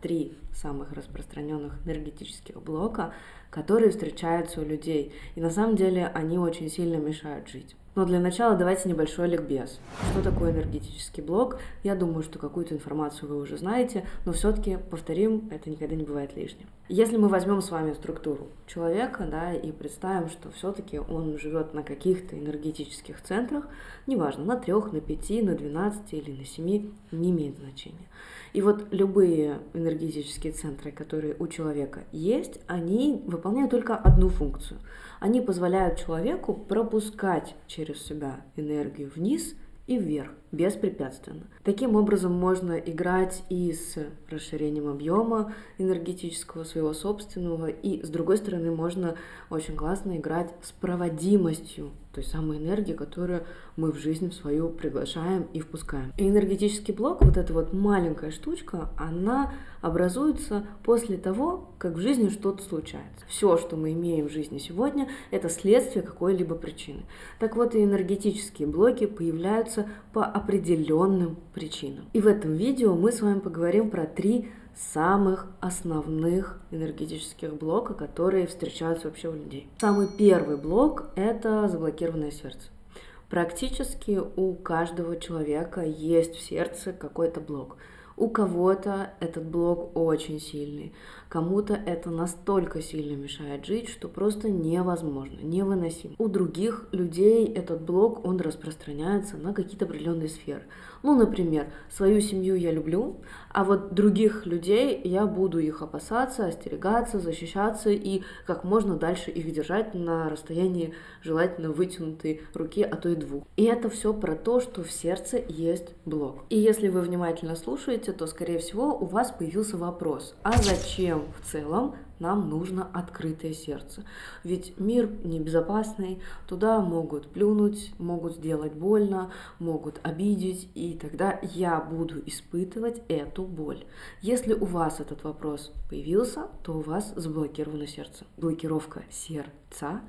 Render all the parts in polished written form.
3 самых распространенных энергетических блока, которые встречаются у людей. И на самом деле они очень сильно мешают жить. Но для начала давайте небольшой ликбез. Что такое энергетический блок? Я думаю, что какую-то информацию вы уже знаете, но все-таки повторим, это никогда не бывает лишним. Если мы возьмем с вами структуру человека, да, и представим, что все-таки он живет на каких-то энергетических центрах, неважно, на 3, на 5, на 12 или на 7, не имеет значения. И вот любые энергетические центры, которые у человека есть, они выполняют только одну функцию. Они позволяют человеку пропускать через себя энергию вниз и вверх, беспрепятственно. Таким образом можно играть и с расширением объема энергетического своего собственного, и с другой стороны можно очень классно играть с проводимостью той самой энергии, которую мы в жизнь свою приглашаем и впускаем. И энергетический блок, вот эта вот маленькая штучка, она образуется после того, как в жизни что-то случается. Все, что мы имеем в жизни сегодня, это следствие какой-либо причины. Так вот и энергетические блоки появляются по определенным причинам. И в этом видео мы с вами поговорим про 3 самых основных энергетических блока, которые встречаются вообще у людей. Самый первый блок – это заблокированное сердце. Практически у каждого человека есть в сердце какой-то блок. У кого-то этот блок очень сильный, кому-то это настолько сильно мешает жить, что просто невозможно, невыносимо. У других людей этот блок, он распространяется на какие-то определенные сферы. Ну, например, свою семью я люблю, а вот других людей я буду их опасаться, остерегаться, защищаться и как можно дальше их держать на расстоянии желательно вытянутой руки, а то и 2. И это все про то, что в сердце есть блок. И если вы внимательно слушаете, то, скорее всего, у вас появился вопрос, а зачем в целом нам нужно открытое сердце? Ведь мир небезопасный, туда могут плюнуть, могут сделать больно, могут обидеть, и тогда я буду испытывать эту боль. Если у вас этот вопрос появился, то у вас заблокировано сердце. Блокировка сердца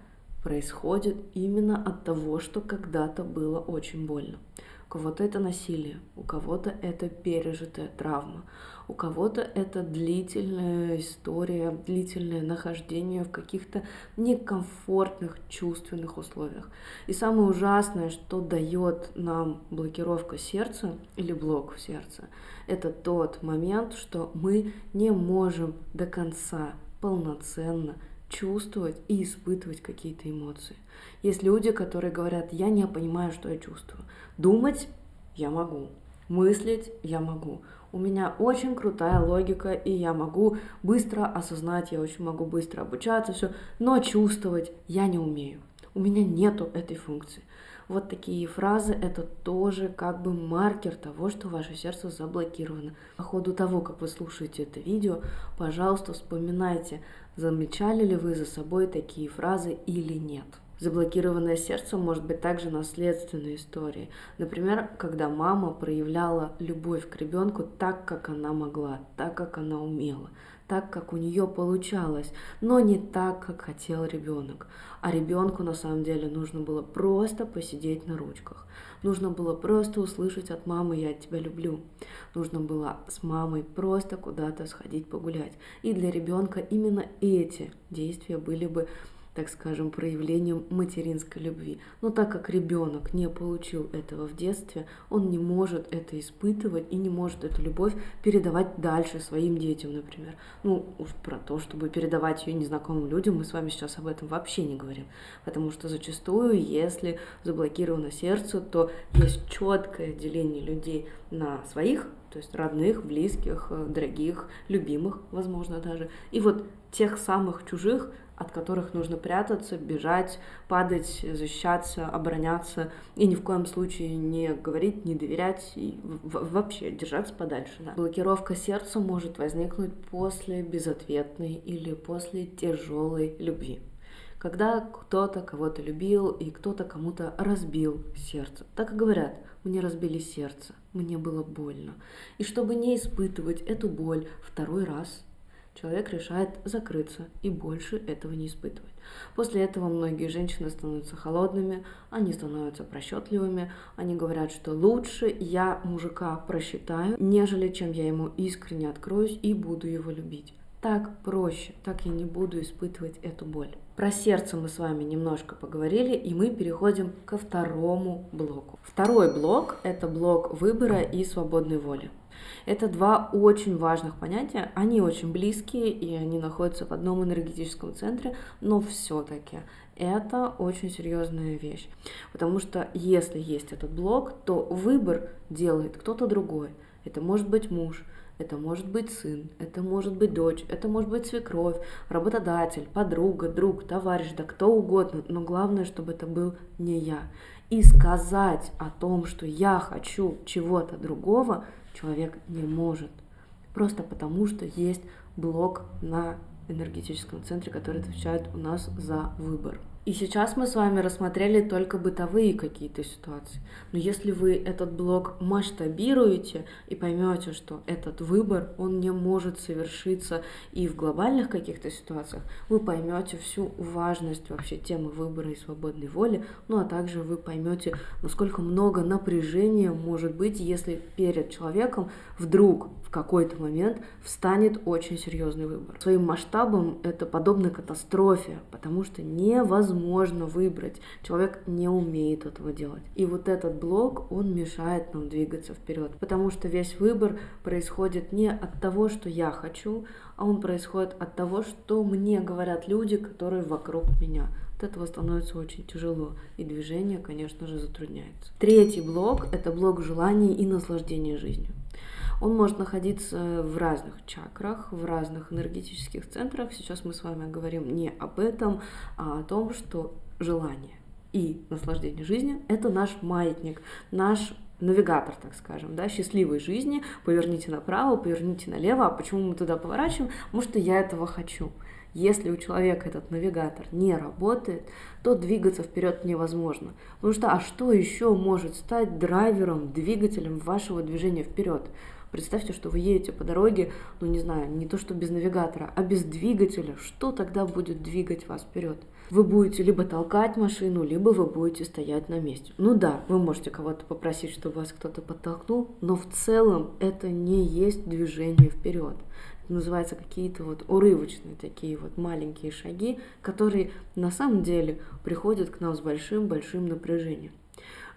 происходит именно от того, что когда-то было очень больно. У кого-то это насилие, у кого-то это пережитая травма, у кого-то это длительная история, длительное нахождение в каких-то некомфортных чувственных условиях. И самое ужасное, что дает нам блокировка сердца или блок в сердце, это тот момент, что мы не можем до конца полноценно чувствовать и испытывать какие-то эмоции. Есть люди, которые говорят, я не понимаю, что я чувствую. Думать я могу, мыслить я могу. У меня очень крутая логика, и я могу быстро осознать, я очень могу быстро обучаться, все, но чувствовать я не умею. У меня нету этой функции. Вот такие фразы – это тоже как бы маркер того, что ваше сердце заблокировано. По ходу того, как вы слушаете это видео, пожалуйста, вспоминайте, замечали ли вы за собой такие фразы или нет. Заблокированное сердце может быть также наследственной историей. Например, когда мама проявляла любовь к ребенку так, как она могла, так, как она умела, так, как у нее получалось, но не так, как хотел ребенок. А ребенку на самом деле нужно было просто посидеть на ручках. Нужно было просто услышать от мамы «я тебя люблю». Нужно было с мамой просто куда-то сходить погулять. И для ребенка именно эти действия были бы, так скажем, проявлением материнской любви. Но так как ребенок не получил этого в детстве, он не может это испытывать и не может эту любовь передавать дальше своим детям, например. Ну, уж про то, чтобы передавать ее незнакомым людям, мы с вами сейчас об этом вообще не говорим. Потому что зачастую, если заблокировано сердце, то есть четкое деление людей на своих, то есть родных, близких, дорогих, любимых, возможно, даже. И вот тех самых чужих, от которых нужно прятаться, бежать, падать, защищаться, обороняться и ни в коем случае не говорить, не доверять и вообще держаться подальше. Да. Блокировка сердца может возникнуть после безответной или после тяжелой любви. Когда кто-то кого-то любил и кто-то кому-то разбил сердце. Так и говорят, мне разбили сердце, мне было больно. И чтобы не испытывать эту боль второй раз, человек решает закрыться и больше этого не испытывать. После этого многие женщины становятся холодными, они становятся просчетливыми, они говорят, что лучше я мужика просчитаю, нежели чем я ему искренне откроюсь и буду его любить. Так проще, так я не буду испытывать эту боль. Про сердце мы с вами немножко поговорили, и мы переходим ко второму блоку. Второй блок – это блок выбора и свободной воли. Это два очень важных понятия, они очень близкие, и они находятся в одном энергетическом центре, но все-таки это очень серьезная вещь, потому что если есть этот блок, то выбор делает кто-то другой. Это может быть муж, это может быть сын, это может быть дочь, это может быть свекровь, работодатель, подруга, друг, товарищ, да кто угодно, но главное, чтобы это был не я. И сказать о том, что я хочу чего-то другого, человек не может. Просто потому, что есть блок на энергетическом центре, который отвечает у нас за выбор. И сейчас мы с вами рассмотрели только бытовые какие-то ситуации. Но если вы этот блок масштабируете и поймете, что этот выбор, он не может совершиться и в глобальных каких-то ситуациях, вы поймете всю важность вообще темы выбора и свободной воли, ну а также вы поймете, насколько много напряжения может быть, если перед человеком вдруг в какой-то момент встанет очень серьезный выбор. Своим масштабом это подобно катастрофе, потому что невозможно выбрать. Человек не умеет этого делать. И вот этот блок, он мешает нам двигаться вперед, потому что весь выбор происходит не от того, что я хочу, а он происходит от того, что мне говорят люди, которые вокруг меня. От этого становится очень тяжело, и движение, конечно же, затрудняется. Третий блок – это блок желаний и наслаждения жизнью. Он может находиться в разных чакрах, в разных энергетических центрах. Сейчас мы с вами говорим не об этом, а о том, что желание и наслаждение жизнью – это наш маятник, наш навигатор, так скажем, да, счастливой жизни. Поверните направо, поверните налево. А почему мы туда поворачиваем? Потому что я этого хочу. Если у человека этот навигатор не работает, то двигаться вперед невозможно. Потому что, а что еще может стать драйвером, двигателем вашего движения вперед? Представьте, что вы едете по дороге, ну не знаю, не то что без навигатора, а без двигателя. Что тогда будет двигать вас вперед? Вы будете либо толкать машину, либо вы будете стоять на месте. Ну да, вы можете кого-то попросить, чтобы вас кто-то подтолкнул, но в целом это не есть движение вперед. Это называется какие-то вот урывочные такие вот маленькие шаги, которые на самом деле приходят к нам с большим-большим напряжением.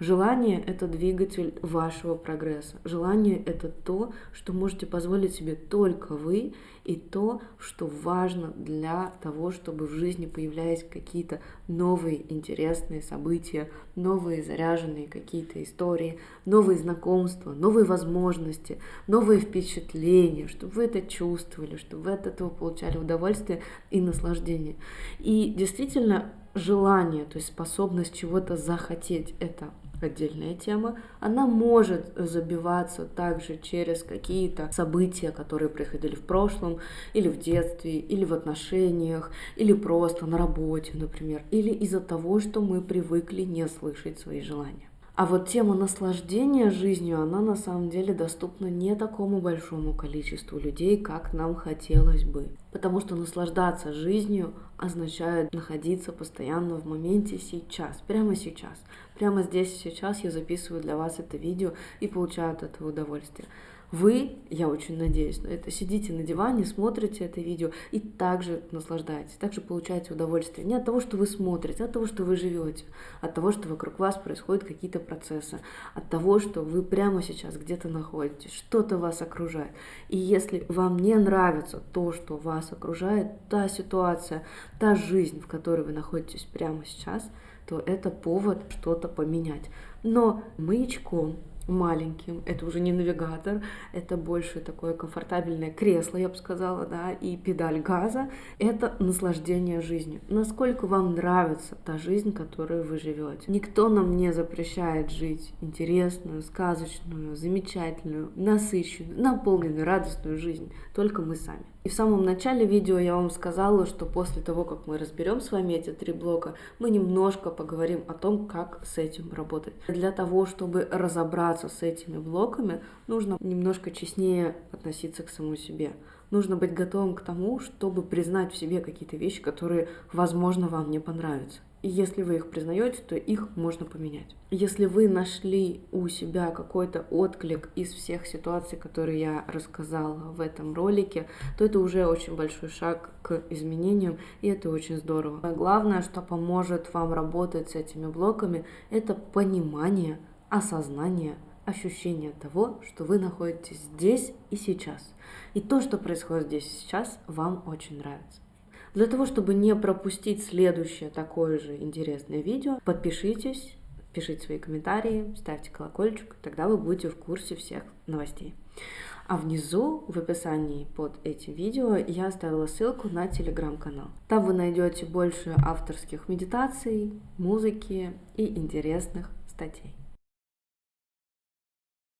Желание – это двигатель вашего прогресса. Желание – это то, что можете позволить себе только вы, и то, что важно для того, чтобы в жизни появлялись какие-то новые интересные события, новые заряженные какие-то истории, новые знакомства, новые возможности, новые впечатления, чтобы вы это чувствовали, чтобы вы от этого получали удовольствие и наслаждение. И действительно, желание, то есть способность чего-то захотеть – это отдельная тема. Она может забиваться также через какие-то события, которые происходили в прошлом, или в детстве, или в отношениях, или просто на работе, например, или из-за того, что мы привыкли не слышать свои желания. А вот тема наслаждения жизнью, она на самом деле доступна не такому большому количеству людей, как нам хотелось бы. Потому что наслаждаться жизнью означает находиться постоянно в моменте сейчас, прямо сейчас. Прямо здесь и сейчас я записываю для вас это видео и получаю от этого удовольствие. Вы, я очень надеюсь на это, сидите на диване, смотрите это видео и также наслаждаетесь, также получаете удовольствие. Не от того, что вы смотрите, а от того, что вы живете, от того, что вокруг вас происходят какие-то процессы, от того, что вы прямо сейчас где-то находитесь, что-то вас окружает. И если вам не нравится то, что вас окружает, та ситуация, та жизнь, в которой вы находитесь прямо сейчас, то это повод что-то поменять. Но маячком маленьким, это уже не навигатор, это больше такое комфортабельное кресло, я бы сказала, да, и педаль газа, это наслаждение жизнью. Насколько вам нравится та жизнь, которую вы живете. Никто нам не запрещает жить интересную, сказочную, замечательную, насыщенную, наполненную, радостную жизнь, только мы сами. И в самом начале видео я вам сказала, что после того, как мы разберем с вами эти 3 блока, мы немножко поговорим о том, как с этим работать. Для того, чтобы разобраться с этими блоками, нужно немножко честнее относиться к самому себе. Нужно быть готовым к тому, чтобы признать в себе какие-то вещи, которые, возможно, вам не понравятся. И если вы их признаете, то их можно поменять. Если вы нашли у себя какой-то отклик из всех ситуаций, которые я рассказала в этом ролике, то это уже очень большой шаг к изменениям, и это очень здорово. Главное, что поможет вам работать с этими блоками, это понимание, осознание, ощущение того, что вы находитесь здесь и сейчас. И то, что происходит здесь и сейчас, вам очень нравится. Для того, чтобы не пропустить следующее такое же интересное видео, подпишитесь, пишите свои комментарии, ставьте колокольчик, тогда вы будете в курсе всех новостей. А внизу в описании под этим видео я оставила ссылку на телеграм-канал. Там вы найдете больше авторских медитаций, музыки и интересных статей.